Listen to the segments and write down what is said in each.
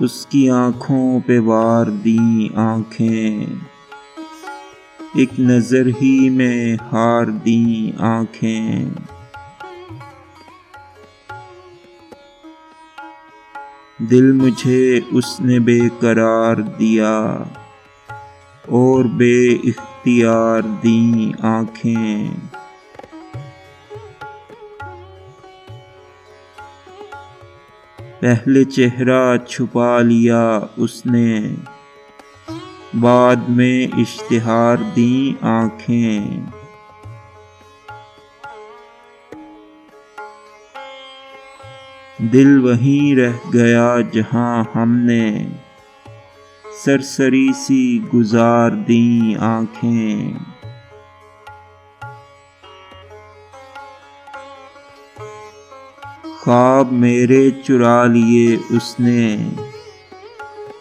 उसकी आँखों पे वार दी आँखें, एक नज़र ही में हार दी आँखें। दिल मुझे उसने बेकरार दिया और बेइख्तियार दी आँखें। पहले चेहरा छुपा लिया उसने, बाद में इश्तिहार दी आँखें। दिल वहीं रह गया जहां हमने सरसरी सी गुजार दी आँखें। ख्वाब मेरे चुरा लिए उसने,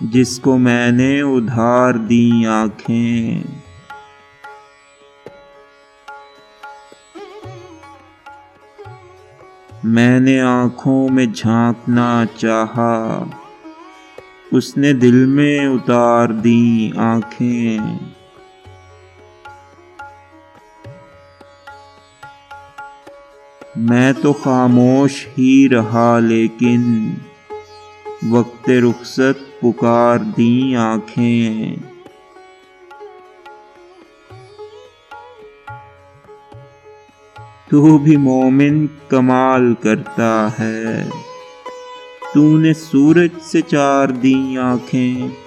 जिसको मैंने उधार दी आँखें। मैंने आँखों में झांकना चाहा, उसने दिल में उतार दी आँखें। मैं तो खामोश ही रहा लेकिन वक्ते रुखसत पुकार दी आँखें। तू भी मोमिन कमाल करता है, तूने सूरज से चार दी आँखें।